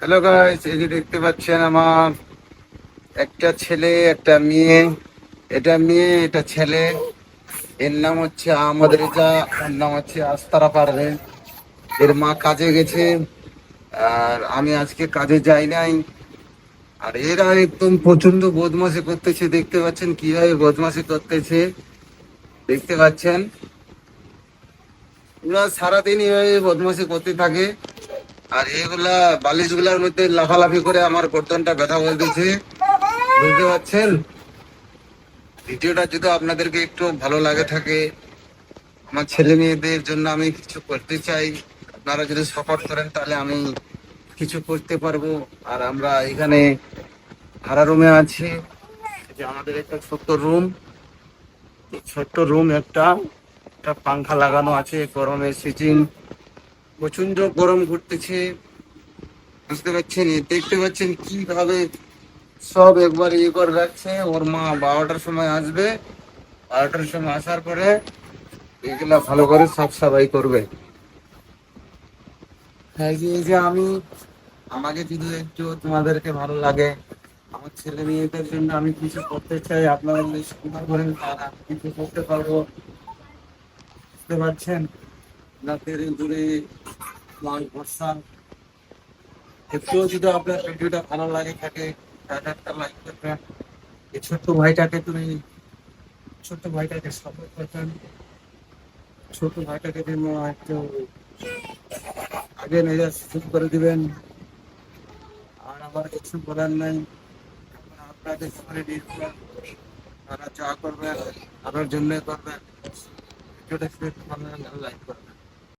Hello guys, এই যে দেখতে পাচ্ছেন আমার একটা ছেলে একটা মেয়ে। এটা মেয়ে, এটা ছেলে। এর নাম হচ্ছে আহমদ রেজা, ওর নাম হচ্ছে আস্তারা পারভেজ। এর মা কাজে গেছে, আর আমি আজকে কাজে যাই নাই। আর এরা একদম প্রচন্ড বদমাশি করতেছে, দেখতে পাচ্ছেন কিভাবে বদমাশি করতেছে, দেখতে পাচ্ছেন। ওরা সারাদিন এইভাবে বদমাশি করতে থাকে। আর এগুলা বালিশ গুলার মধ্যে লাফালাফি করে আমার গর্দনটা ব্যথা বলতেছে, বুঝতে পারছেন। ভিডিওটা যদি আপনাদেরকে একটু ভালো লাগে থাকে, আমার ছেলে মেয়েদের জন্য আমি কিছু করতে চাই, আপনারা যদি সাপোর্ট করেন তাহলে আমি কিছু করতে পারবো। আর আমরা এখানে ভাড়া রুমে আছি। এই যে আমাদের একটা ছোট্ট রুম, ছোট্ট রুম একটা একটা পাংখা লাগানো আছে। গরমের সিজন, প্রচন্ড গরম ঘুরতেছে, বুঝতে পারছেন। দেখতে পাচ্ছেন কিভাবে সব একবার ইয়ে করে রাখছে। ওর মা 12টার সময় আসবে, 12টার সময় আসার পরে এগুলা ভালো করে সাফ সাফাই করবে। হ্যাঁ, এই যে আমি, আমাকে যদি একটু তোমাদেরকে ভালো লাগে, আমার ছেলে মেয়েদের জন্য আমি কিছু করতে চাই, আপনারা যদি সুবিধা করেন তাহলে আমি কিছু করতে পারবো, বুঝতে পারছেন। রাতের দূরে লাল বর্ষা, একটু যদি আপনার ভিডিওটা ভালো লাগে থাকে তাহলে একটা লাইক করবেন। এই ছোট্ট ভাইটাকে সাপোর্ট করবেন। ছোট ভাইটাকে জন্য একটু আগে নিয়ে শুরু করে দিবেন। আর আমার কিছু বলার নাই, আপনাদের উপরে নির্ভর। তারা যা করবেন আপনার জন্য করবেন। ভিডিওটা ভালো লাগলে লাইক করবেন।